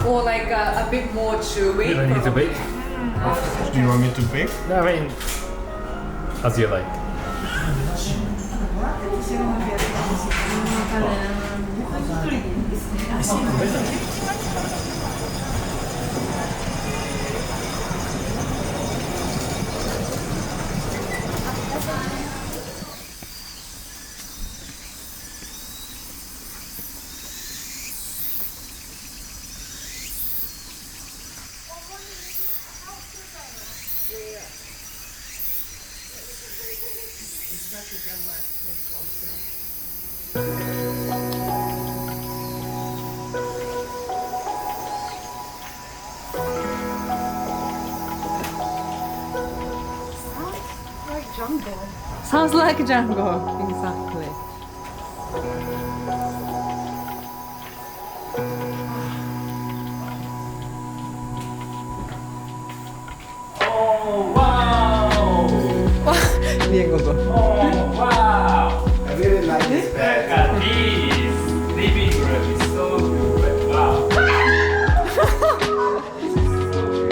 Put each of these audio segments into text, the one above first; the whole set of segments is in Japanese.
or like a bit more chewy. You don't need to bake. Do you want me to bake? No, I mean, as you like. Sounds like jungle, exactly. Oh wow! Bien, Gogo. Oh wow! I really like this Look bed. at this! Living room is so good. Wow! This is so good.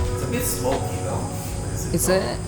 It's a bit smoky though. Is it?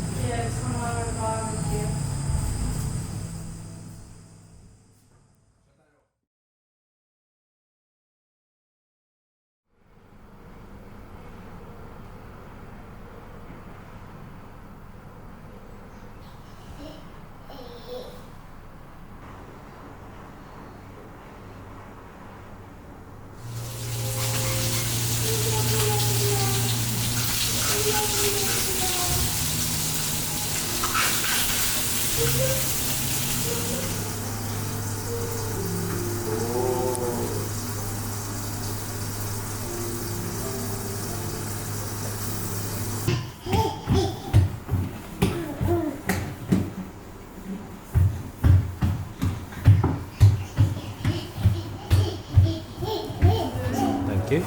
Thank you.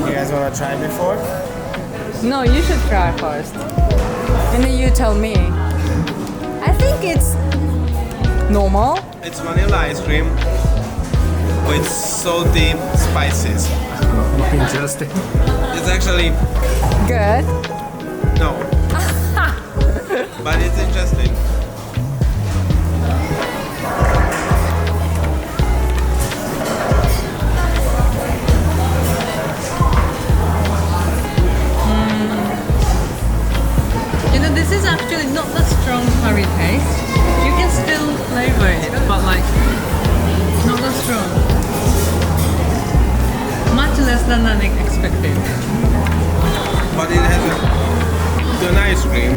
You guys wanna try before? No, you should try first. And then you tell me. I think it's normal. It's vanilla ice cream with salty spices. Interesting. It's actually Good. no, but it's interesting. You know, this is actually not the strong curry taste. You can still flavor it, but like not that strong. Much less than I expected. But it has an ice cream.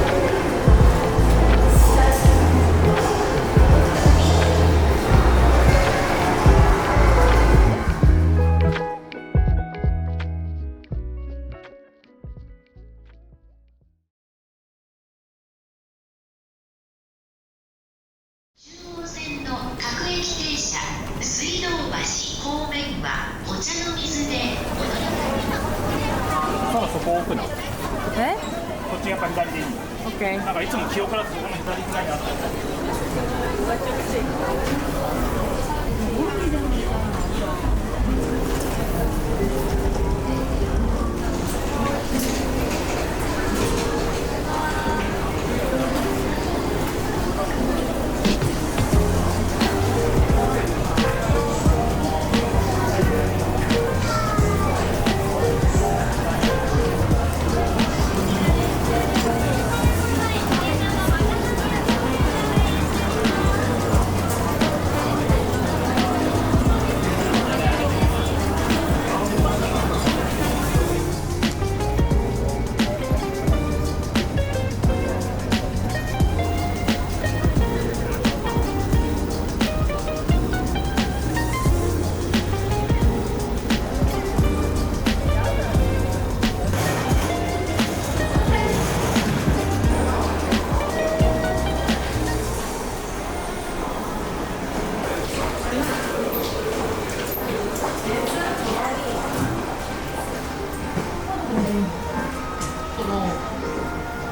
Solo そこ奥な。こえっちが左でいい。?OK。なんかいつも記憶からそこの左ぐらいにあった。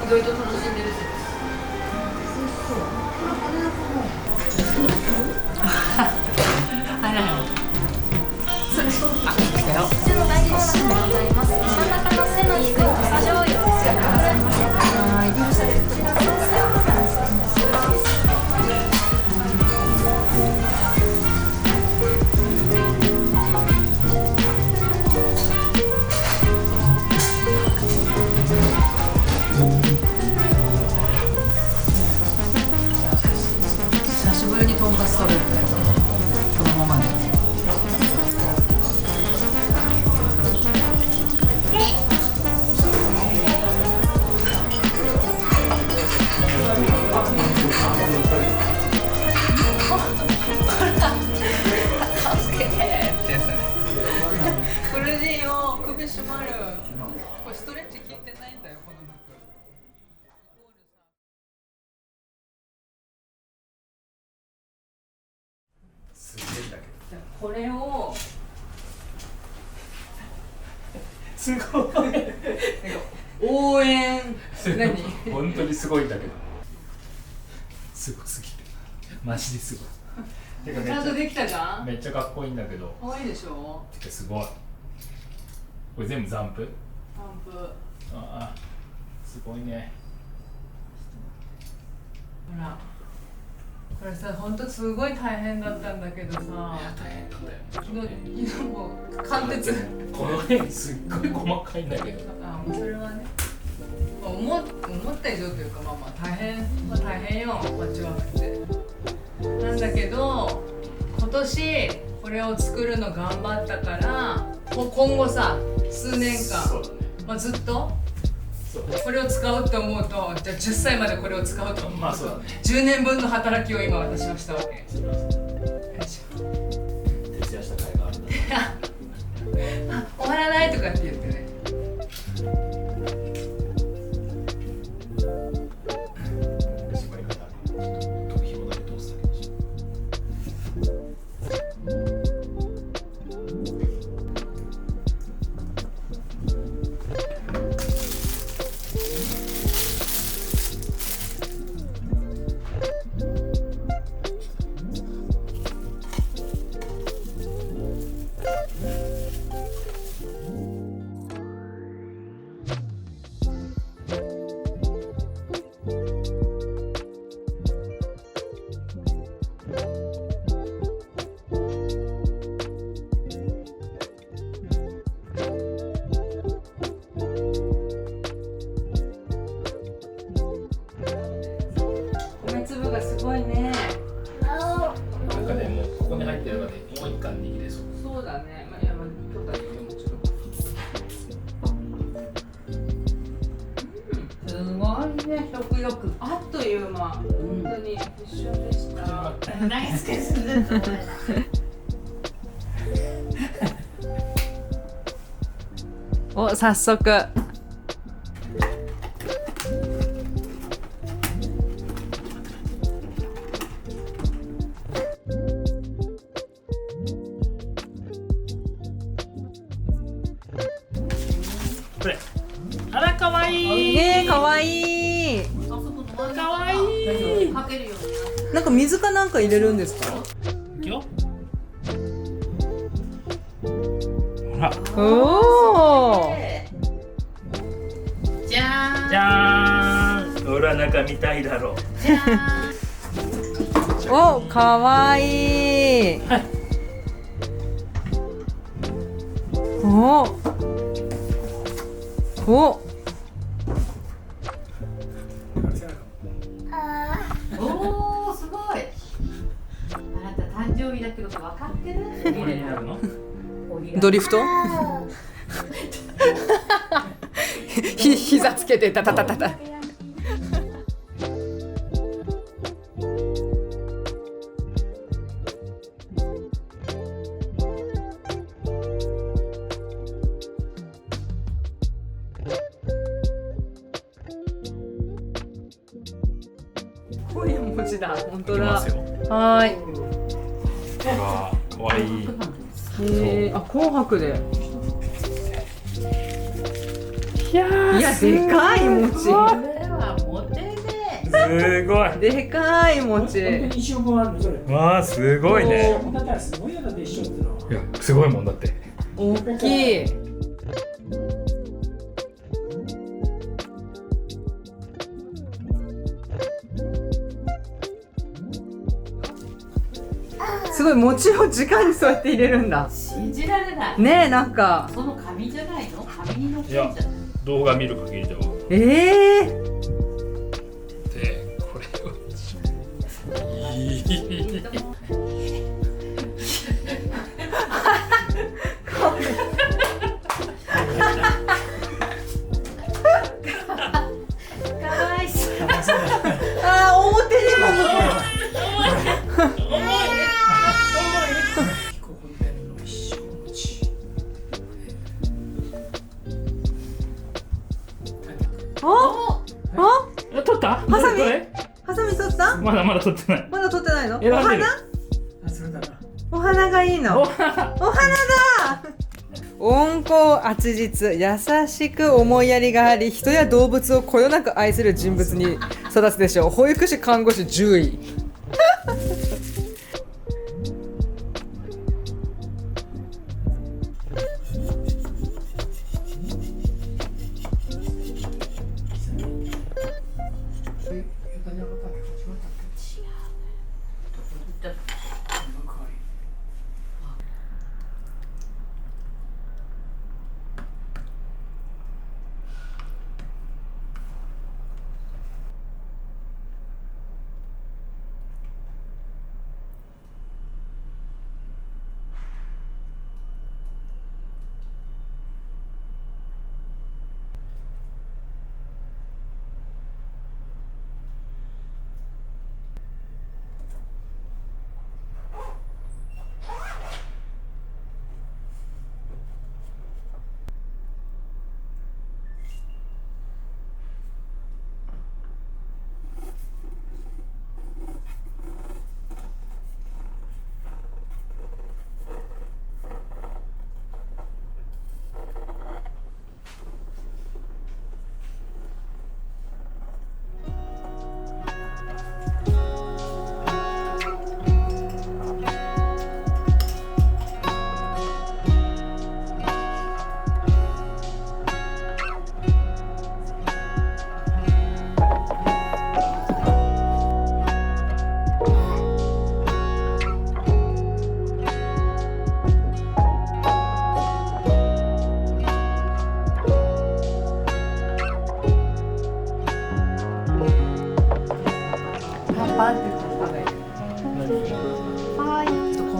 意外と楽しんでるし。あら。あ、来たよ。こちらの大根汁でございます。真ん中の背の低い土佐醤油をお使いくださいませ。はい。こちらソースをお願いします。久しぶりにとんかつ食べるね。このままで。苦しいよ、首締まる。これストレッチ効いてないんだよ、この服。すげえんだけど。これをすごい。応援何？本当にすごいんだけど。すごすぎて。マジですごい。てかちゃんとできたじゃん？めっちゃかっこいいんだけど。可愛いでしょ？てかすごい。これ全部残布？パンプ。ほああ、すごいね。ら。これさ、本当すごい大変だったんだけどさ。大変なんだよ。昨日も貫徹。この辺すっごい細かいんだけど。あ、もうそれはね。思った以上というか、まあまあ大変よ、パッチワークって。なんだけど、今年これを作るの頑張ったから、今後さ、数年間、そうだね。まあ、ずっとそうこれを使うと思うと、じゃあ10歳までこれを使うと思うと、まあそうだね。10年分の働きを今私はしたわけ。よいしょ。徹夜した甲斐があるんだ。あ、終わらないとかって言ってね。縛り方。首紐だけ通すだけでしょ。一貫握れそう。そうだね。まあ、いや、まあ、取ったらいいよ、もちろん。すごいね、食欲。あっという間。本当に一緒でした。大好きですね。お、早速。これ。あら、かわいい。ねえ、かわいい。かわいい。かけるようなんか水かなんか入れるんですか。いくよ。ほら。おお。に。じゃーん。じゃーん。ほら、中見たいだろう。じゃーん。お、かわいい。はい。お。お。おー、すごい。あなた誕生日だけど分かってる？これになるの。ドリフト。膝つけてタタタタタ。こういう文字だ。本当だ。いきますよ。はーい。うわ、かわいい。あ、紅白で。いやー、いや、でかい餅。これはモテね。すごい。でかい餅。一週分あるのそれ。わあ、すごいね。だったらすごいやだって一緒ってのは。いや、すごいもんだって。大きい。すごい餅を直にそうやって入れるんだ。信じられない。ねえ、なんか。その紙じゃないの？紙に乗ってんじゃない？動画見る限りでは。ええで、これを。いい。かわいそう。あー、表にも。ここにあるの一生のち。あ取った？ハサミこれ？ハサミ取ったまだまだ取ってない。まだ取ってないの。お選んでる花。あ、それだな。お花がいいの。お花だ。温厚厚実、優しく思いやりがあり、人や動物をこよなく愛する人物に育つでしょう。保育士、看護師、獣医。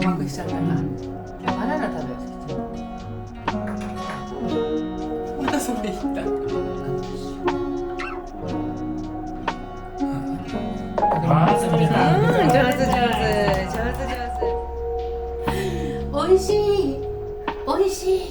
困惑しちゃったか。バナナ食べよう。またそれ言った。あー、それだ。上手。美味しい。美味しい。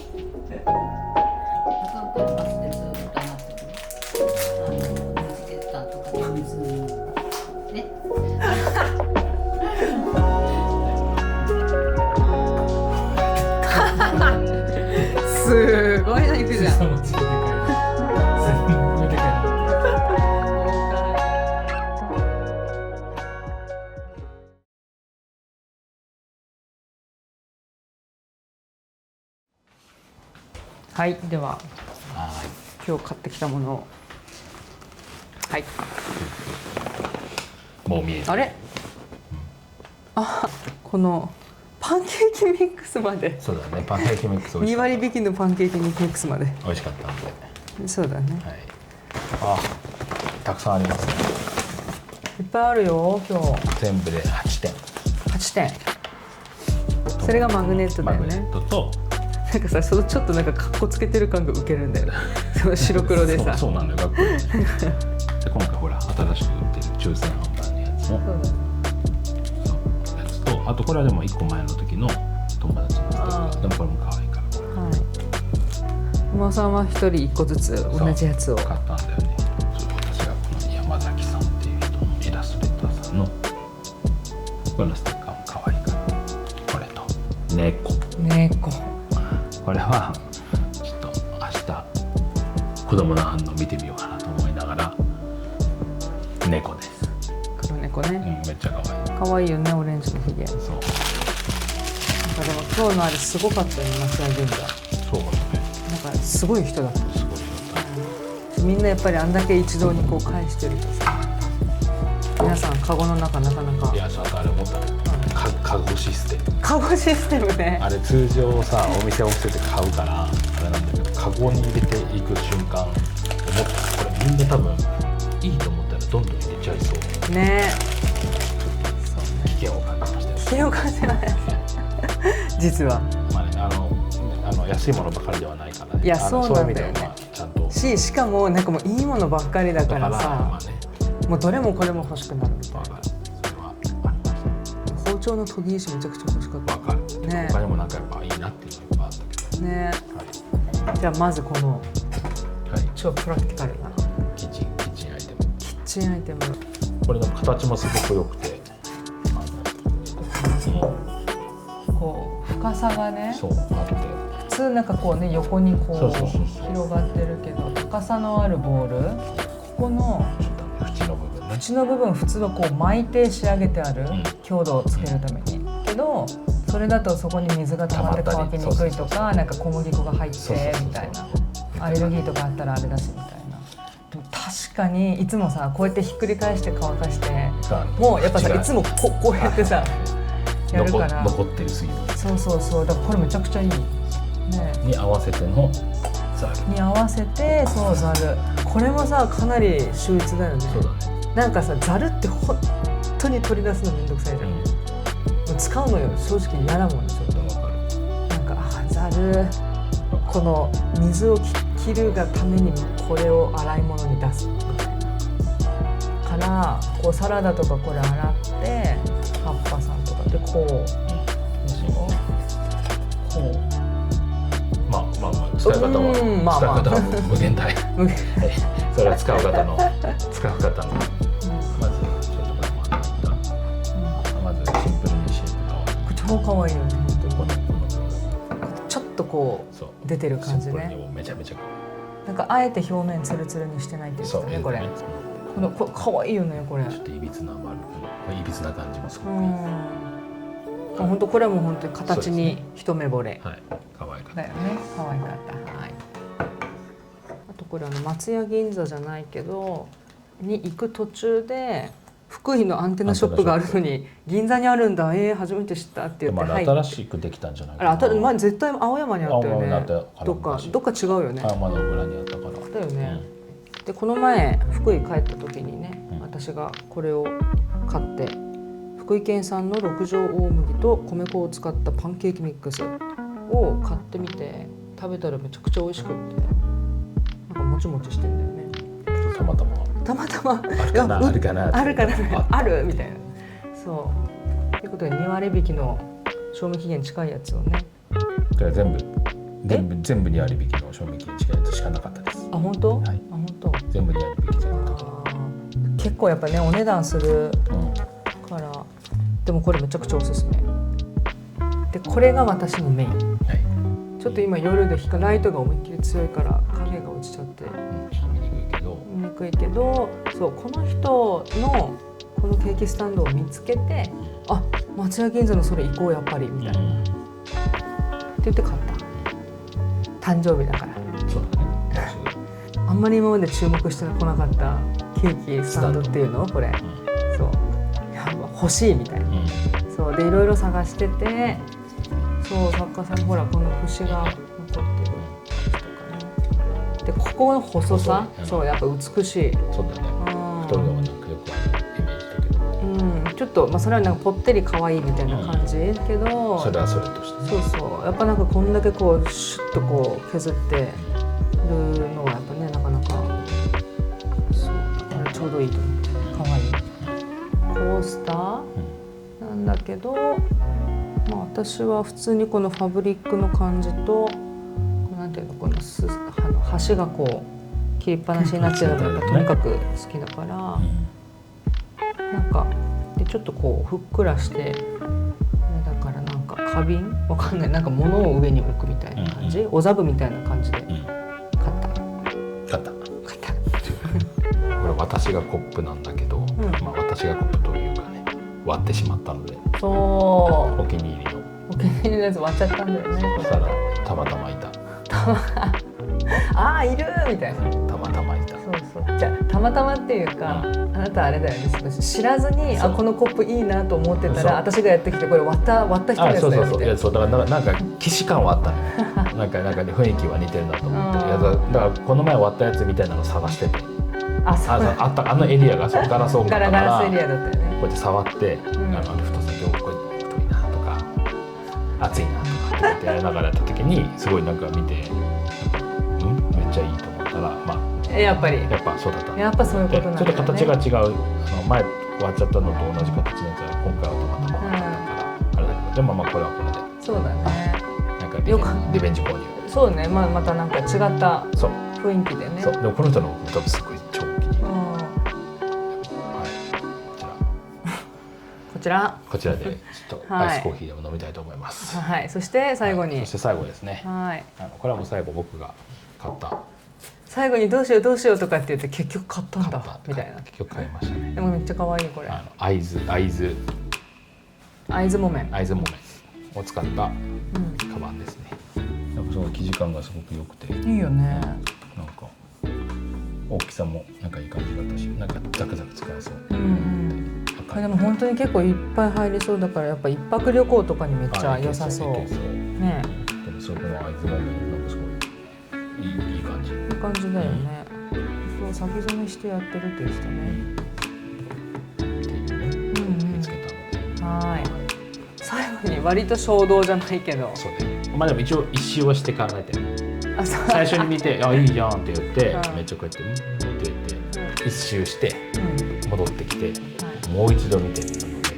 すごいの行くじゃん。そのちょっとでかい。すごいでかい。はい、では今日買ってきたものを。はい。もう見えた。あれ？あ、このパンケーキミックスまで。そうだね。パンケーキミックス美味し2かった。割引きのパンケーキミックスまで。美味しかったんで。そうだね。はい。あ、たくさんありますね。いっぱいあるよ今日。全部で8点。 8点。それがマグネットだマグネよね。ットと。なんかさ、そのちょっとなんかカッコつけてる感がウケるんだよね。その白黒でさ。そうなんだよ。学校で今回ほら新しく売ってる抽選販売のやつのそうだね。そうやつと、あとこれはでも1個前の時の友達のステッカー。でもこれも可愛いからこれはい。馬さんは1人1個ずつ同じやつを。買ったんだよね。それ私がこの山崎さんっていう人のイラストレーターさんのこのステッカーも可愛いからこれと猫。これはちょっと明日子供の反応見てみようかなと思いながら猫です。黒猫ね。めっちゃ可愛い。可愛いよね、オレンジのひげ。なんかそうでも今日のあれすごかったよね、松屋銀座。そうだね。なんかすごい人だった。すごいよ。みんなやっぱりあんだけ一堂にこう返してるとさ、皆さんカゴの中なかなか。いやちゃんとあれ思ったね。カゴシステム。カゴシステムね。あれ通常さお店を捨てて買うからあれなんだけど、カゴに入れていく瞬間思ったこれみんな多分いいと思ったらどんどん入れちゃいそう。ね。危険を感じましたよ。危険を感じない。実は。まあね、安いものばかりではないからね。いやそうなんだよね。そういう意味ではまあちゃんとしかもなんかもういいものばっかりだからまさ、あね、もうどれもこれも欲しくなるみたいな。わかる。それはありまし包丁の研ぎ石めちゃくちゃ欲しかった。た。わかる。ね他にもなんかやっぱいいなっていうのがいっぱいあったけど。ね。はじゃあまずこのい。はい。超プラクティカルなキッチンアイテム。キッチンアイテム。これの形もすごく良くて、こう深さがね、そうあって。普通なんかこうね横にこそうそうそうう広がってるけど、高さのあるボール、ここの縁の部分ね。縁の部分普通はこう巻いて仕上げてある、強度をつけるために。けどそれだとそこに水が溜まって乾きにくいとか、なんか小麦粉が入ってみたいな、アレルギーとかあったらあれだしみたいな。でも確かにいつもさこうやってひっくり返して乾かして、もうやっぱさいつもこうやってさやるから残ってる水分そうだからこれめちゃくちゃいいね。に合わせてのザル。に合わせてそうザル、これもさかなり秀逸だよね。そうだね。なんかさザルって本当に取り出すのめんどくさいじゃん、もう使うのよ正直嫌だもんね。ちょっとわかる。なんかザル、この水を切るがためにこれを洗い物に出すみたいなからこうサラダとかこれ洗って葉っぱさんとかでこうでしょ、こうまあ使い方はまあまあ使い方は無限大。無限それは使う方のまずちょっとこれもあったまずシンプルにシェイプが超可愛いよね本当に。このちょっとこそうう出てる感じシンプルにね。もめちゃめちゃなんかあえて表面ツルツルにしてないっていうそうかね、これこれ可愛いよねこれ。ちょっといびつな丸いびつな感じもすごくいい。うん。本当これも本当に形に一目惚れ。はい可愛かった。だよね。可愛かった。はい。あとこれ松屋銀座じゃないけどに行く途中で福井のアンテナショップがあるのに銀座にあるんだ。初めて知ったって言って入って。新しくできたんじゃないかな。まあ絶対青山にあったよね。青山にあったどっか違うよね。青山の裏にあったから。だよね。でこの前福井帰った時にね、私がこれを買って福福井県産の六条大麦と米粉を使ったパンケーキミックスを買ってみて食べたらめちゃくちゃ美味しくって、なんかもちもちしてんだよね。たまたまたまたまあるかなあるみたいな。そうということで2割引きの賞味期限近いやつをね。だから全部2割引きの賞味期限近いやつしかなかったです。あ本当？はい。あ本当。全部2割引きじゃなかった。結構やっぱねお値段するから、でもこれめちゃくちゃおすすめで、これが私のメイン。はい。ちょっと今夜でライトが思いっきり強いから影が落ちちゃって見にくいけど、そうこの人のこのケーキスタンドを見つけて、あ松屋銀座のそれ行こうやっぱりみたいな、って言って買った。誕生日だから。そうだね。あんまり今まで注目してこなかったケーキスタンドっていうのこれ、そういや欲しいみたいな、そうでいろいろ探してて、そう作家さんにほらこの節が残ってるとかね、でここの細さ、そうやっぱ美しい。そうだね。太るのがなんかよくあるイメージだけど、ちょっとまあそれはなんかぽってり可愛いみたいな感じけど、それはそれとしてね。そうやっぱなんかこんだけこうシュッとこう削ってるのはやっぱねなかなかちょうどいいと思って可愛いコースターなんだけど、まあ、私は普通にこのファブリックの感じとなんていうのこの端がこう切りっぱなしになってるのがやっぱとにかく好きだから、なんかでちょっとこうふっくらしてだからなんか花瓶わかんない、なんか物を上に置くみたいな感じ、お座布みたいな感じで買った。これ私がコップなんだけど、まあ私がコップというかね割ってしまったので、そうお気に入りのお気に入りのやつ割っちゃったんだよね。そしたらたまたまいた。ああいるみたいな。たまたまいた。そうじゃあたまたまっていうか、あなたあれだよね、知らずにあこのコップいいなと思ってたら私がやってきてこれ割った人のやつだよみたいな。そうだからなんか既視感はあったのよ。なんか雰囲気は似てるなと思って、いやだからこの前割ったやつみたいなの探してて、あのエリアがそうガラス音だからガラスエリアだったよね。こうやって触って、太さ今日これ太いなとか熱いなとかってやりながらやった時にすごいなんか見て、めっちゃいいと思ったら、まあやっぱそうだった。やっぱそういうことなんだね。ちょっと形が違う、前割っちゃったのと同じ形のやつは今回はたまたまだからあれだけど、でもまあこれはこれでそうだね。なんかリベンジ購入。そうね、またなんか違った雰囲気でね。そうでもこの人の多分すごい超気に入る。こちらでちょっとアイスコーヒーでも飲みたいと思います。はい、そして最後に。そして最後ですね。はい。これはもう最後僕が買った。最後にどうしようとかって言って結局買ったんだみたいな。結局買いましたね。でもめっちゃ可愛いこれ。会津木綿を使ったカバンですね。なんかその生地感がすごく良くて。いいよね。なんか大きさもなんかいい感じだったし、なんかザクザク使えそう。でも本当に結構いっぱい入りそうだからやっぱ一泊旅行とかにめっちゃ良さそう。ね。でもそこの会津木綿なんかすごいいい感じ。いい感じだよね。そう先染めしてやってるって言ってたね。見つけたので。はい。最後に割と衝動じゃないけど。そうね。まあでも一応一周はして考えてる。最初に見ていいじゃんって言って、めっちゃこうやってって言って一周して戻ってきて、もう一度見てるので。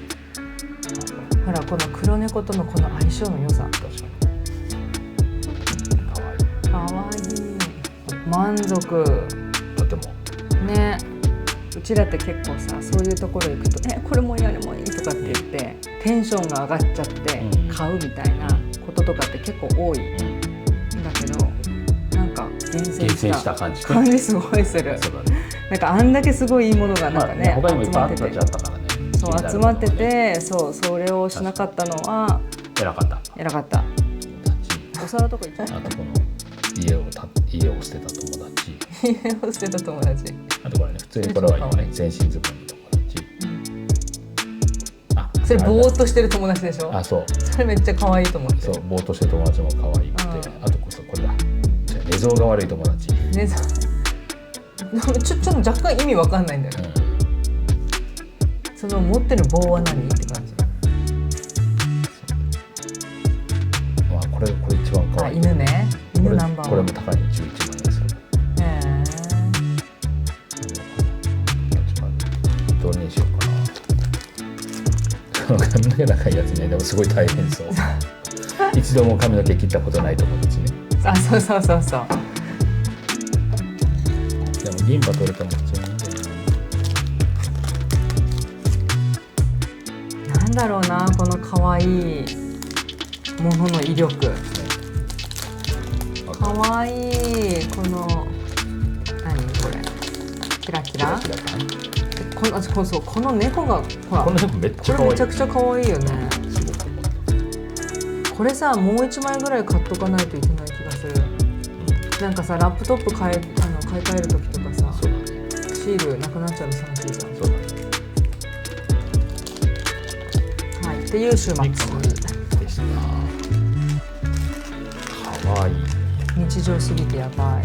ほらこの黒猫とのこの相性の良さ。確かに。かわいい。満足。とても。ね。うちらって結構さそういうところ行くとこれもいいあれもいいとかって言ってテンションが上がっちゃって買うみたいなこととかって結構多いんだけど、なんか厳選した感じすごいする。なんかあんだけすごいいいものがなんかね他にもいっぱいあったからね。そう集まってて、それをしなかったのは偉かった。お皿とかいっちゃう。あとこの家を捨てた友達。あとこれね普通にこれはいいよね。全身ズボンの友達。それぼーっとしてる友達でしょ。そう。それめっちゃ可愛いと思って。そうぼーっとしてる友達も可愛くて、あとこれだ。寝相が悪い友達。寝相。ちょっと若干意味わかんないんだよね。その持ってる棒は何って感じ。まあこれ一番可愛い。犬ね。犬ナンバーワン。これも高い11万円する。どれにしようかな。髪の毛長いやつね、でもすごい大変そう。一度も髪の毛切ったことないと思うんですね。あ、そうそうそうそう。でも銀歯取れたもん一番いいんだよな。なんだろうな、この可愛いものの威力。可愛いこの何これ、キラキラ。この猫がほら。この猫めっちゃ可愛い。これめちゃくちゃ可愛いよね。すごく思った。これさ、もう1枚ぐらい買っとかないといけない気がする。なんかさ、ラップトップ買い替える時とかさ、そうだね。シールなくなっちゃうの寂しいじゃん。そうだね。はい、っていう週末でした。可愛い。日常すぎてやばい。